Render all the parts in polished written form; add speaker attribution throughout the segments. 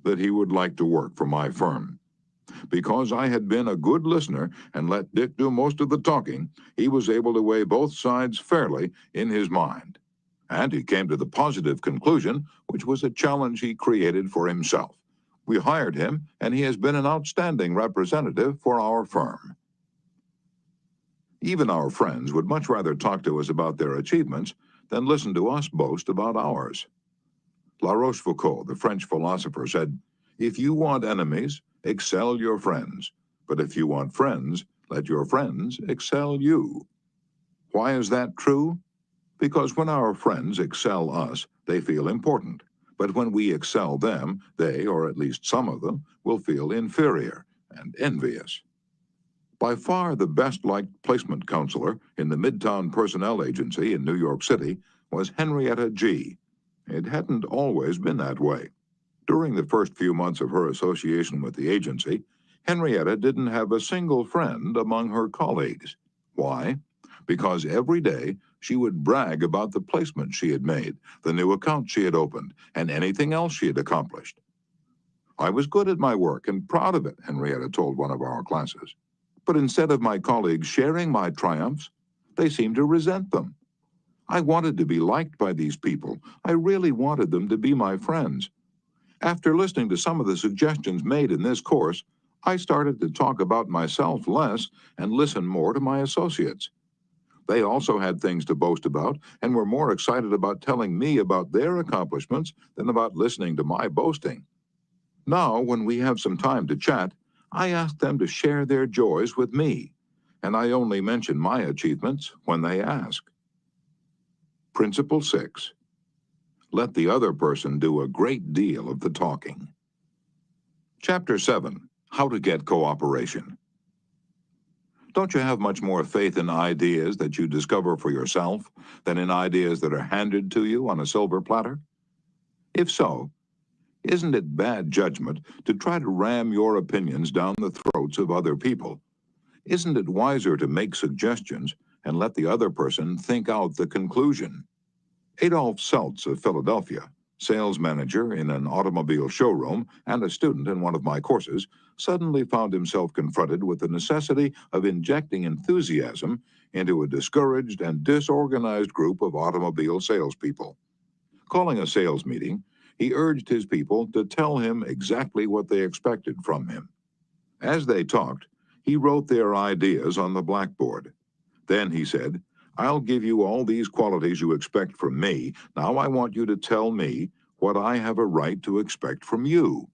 Speaker 1: that he would like to work for my firm. Because I had been a good listener and let Dick do most of the talking, he was able to weigh both sides fairly in his mind. And he came to the positive conclusion, which was a challenge he created for himself. We hired him, and he has been an outstanding representative for our firm. Even our friends would much rather talk to us about their achievements than listen to us boast about ours. La Rochefoucauld, the French philosopher, said, "If you want enemies, excel your friends. But if you want friends, let your friends excel you." Why is that true? Because when our friends excel us, they feel important. But when we excel them, they, or at least some of them, will feel inferior and envious. By far the best-liked placement counselor in the Midtown Personnel Agency in New York City was Henrietta G. It hadn't always been that way. During the first few months of her association with the agency, Henrietta didn't have a single friend among her colleagues. Why? Because every day she would brag about the placement she had made, the new account she had opened, and anything else she had accomplished. "I was good at my work and proud of it," Henrietta told one of our classes. "But instead of my colleagues sharing my triumphs, they seemed to resent them. I wanted to be liked by these people. I really wanted them to be my friends. After listening to some of the suggestions made in this course, I started to talk about myself less and listen more to my associates. They also had things to boast about and were more excited about telling me about their accomplishments than about listening to my boasting. Now, when we have some time to chat, I ask them to share their joys with me, and I only mention my achievements when they ask." Principle 6. Let the other person do a great deal of the talking. Chapter 7. How to Get Cooperation. Don't you have much more faith in ideas that you discover for yourself than in ideas that are handed to you on a silver platter? If so, isn't it bad judgment to try to ram your opinions down the throats of other people? Isn't it wiser to make suggestions and let the other person think out the conclusion? Adolph Seltz of Philadelphia, sales manager in an automobile showroom and a student in one of my courses, suddenly found himself confronted with the necessity of injecting enthusiasm into a discouraged and disorganized group of automobile salespeople. Calling a sales meeting, he urged his people to tell him exactly what they expected from him. As they talked, he wrote their ideas on the blackboard. Then he said, "I'll give you all these qualities you expect from me. Now I want you to tell me what I have a right to expect from you."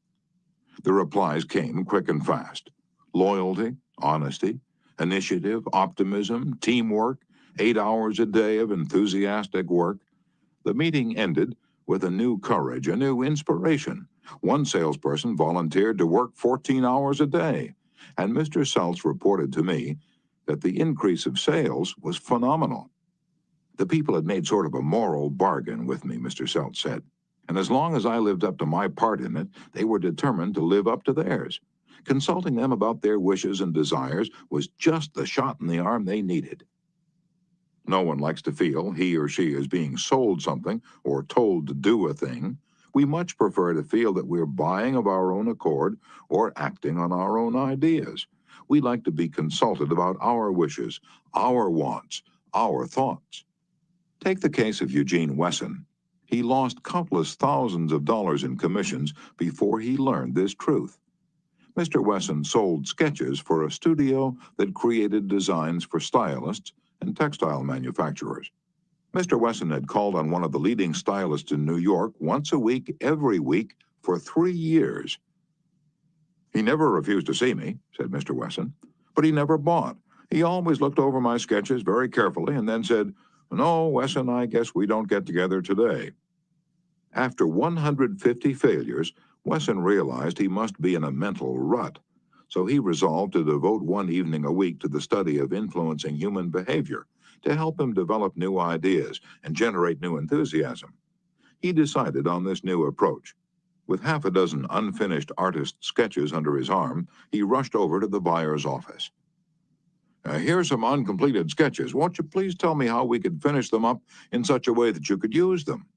Speaker 1: The replies came quick and fast. Loyalty, honesty, initiative, optimism, teamwork, 8 hours a day of enthusiastic work. The meeting ended with a new courage, a new inspiration. One salesperson volunteered to work 14 hours a day, and Mr. Seltz reported to me that the increase of sales was phenomenal. "The people had made sort of a moral bargain with me," Mr. Seltz said, "and as long as I lived up to my part in it, they were determined to live up to theirs. Consulting them about their wishes and desires was just the shot in the arm they needed." No one likes to feel he or she is being sold something or told to do a thing. We much prefer to feel that we're buying of our own accord or acting on our own ideas. We like to be consulted about our wishes, our wants, our thoughts. Take the case of Eugene Wesson. He lost countless thousands of dollars in commissions before he learned this truth. Mr. Wesson sold sketches for a studio that created designs for stylists and textile manufacturers. Mr. Wesson had called on one of the leading stylists in New York once a week, every week, for 3 years. "He never refused to see me," said Mr. Wesson, "but he never bought. He always looked over my sketches very carefully and then said, 'No, Wesson, I guess we don't get together today.'" After 150 failures, Wesson realized he must be in a mental rut, so he resolved to devote one evening a week to the study of influencing human behavior to help him develop new ideas and generate new enthusiasm. He decided on this new approach. With half a dozen unfinished artist sketches under his arm, he rushed over to the buyer's office. "Here's some uncompleted sketches. Won't you please tell me how we could finish them up in such a way that you could use them?"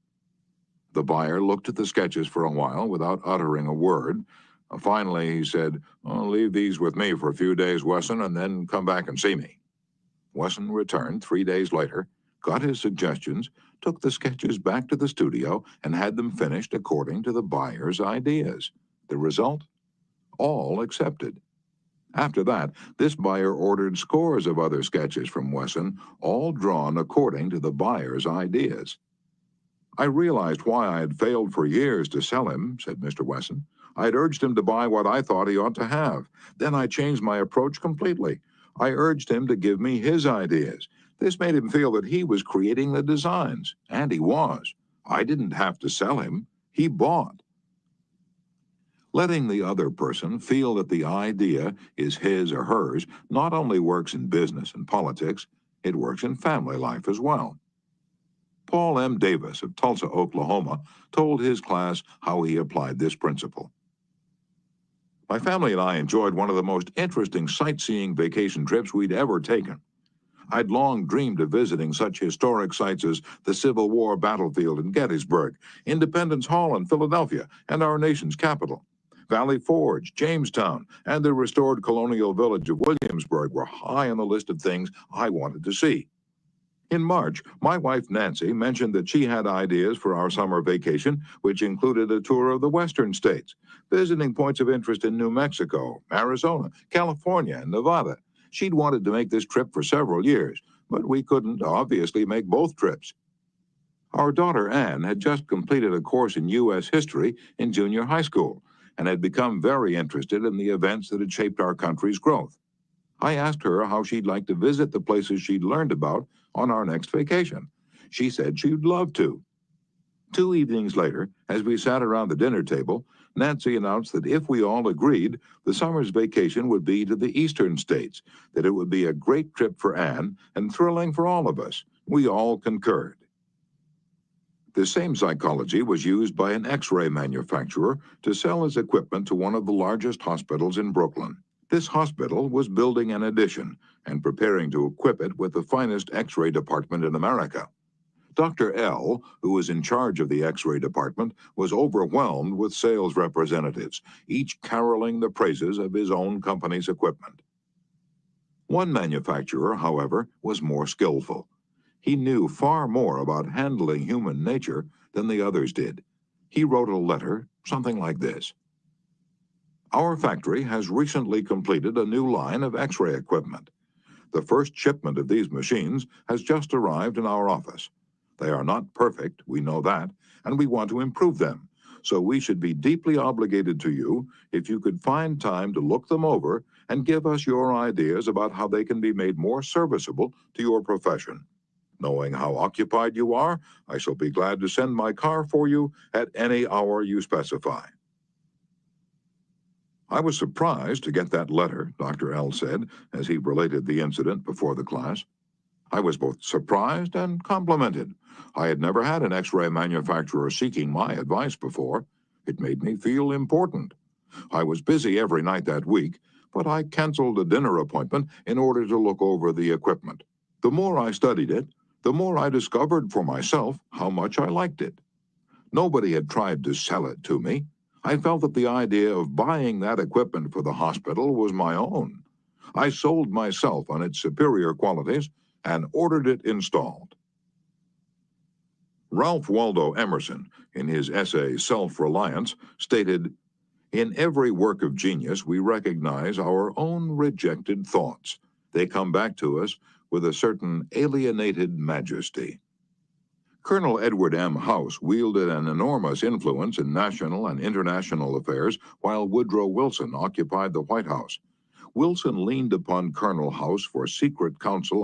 Speaker 1: The buyer looked at the sketches for a while without uttering a word. Finally, he said, "Oh, leave these with me for a few days, Wesson, and then come back and see me." Wesson returned 3 days later, got his suggestions, took the sketches back to the studio, and had them finished according to the buyer's ideas. The result? All accepted. After that, this buyer ordered scores of other sketches from Wesson, all drawn according to the buyer's ideas. "I realized why I had failed for years to sell him," said Mr. Wesson. "I had urged him to buy what I thought he ought to have. Then I changed my approach completely. I urged him to give me his ideas. This made him feel that he was creating the designs, and he was. I didn't have to sell him. He bought." Letting the other person feel that the idea is his or hers not only works in business and politics, it works in family life as well. Paul M. Davis of Tulsa, Oklahoma, told his class how he applied this principle. "My family and I enjoyed one of the most interesting sightseeing vacation trips we'd ever taken. I'd long dreamed of visiting such historic sites as the Civil War battlefield in Gettysburg, Independence Hall in Philadelphia, and our nation's capital. Valley Forge, Jamestown, and the restored colonial village of Williamsburg were high on the list of things I wanted to see. In March, my wife Nancy mentioned that she had ideas for our summer vacation, which included a tour of the western states, visiting points of interest in New Mexico, Arizona, California, and Nevada. She'd wanted to make this trip for several years, but we couldn't obviously make both trips. Our daughter Anne had just completed a course in U.S. history in junior high school and had become very interested in the events that had shaped our country's growth. I asked her how she'd like to visit the places she'd learned about on our next vacation. She said she'd love to. 2 evenings later, as we sat around the dinner table, Nancy announced that if we all agreed, the summer's vacation would be to the eastern states, that it would be a great trip for Anne and thrilling for all of us. We all concurred. The same psychology was used by an X-ray manufacturer to sell his equipment to one of the largest hospitals in Brooklyn. This hospital was building an addition and preparing to equip it with the finest X-ray department in America. Dr. L, who was in charge of the X-ray department, was overwhelmed with sales representatives, each caroling the praises of his own company's equipment. One manufacturer, however, was more skillful. He knew far more about handling human nature than the others did. He wrote a letter, something like this: "Our factory has recently completed a new line of X-ray equipment. The first shipment of these machines has just arrived in our office. They are not perfect, we know that, and we want to improve them. So we should be deeply obligated to you if you could find time to look them over and give us your ideas about how they can be made more serviceable to your profession. Knowing how occupied you are, I shall be glad to send my car for you at any hour you specify." "I was surprised to get that letter," Dr. L said as he related the incident before the class. "I was both surprised and complimented. I had never had an X-ray manufacturer seeking my advice before. It made me feel important. I was busy every night that week, but I canceled a dinner appointment in order to look over the equipment. The more I studied it, the more I discovered for myself how much I liked it. Nobody had tried to sell it to me. I felt that the idea of buying that equipment for the hospital was my own. I sold myself on its superior qualities and ordered it installed." Ralph Waldo Emerson, in his essay Self-Reliance, stated, "In every work of genius we recognize our own rejected thoughts. They come back to us with a certain alienated majesty." Colonel Edward M. House wielded an enormous influence in national and international affairs while Woodrow Wilson occupied the White House. Wilson leaned upon Colonel House for secret counsel and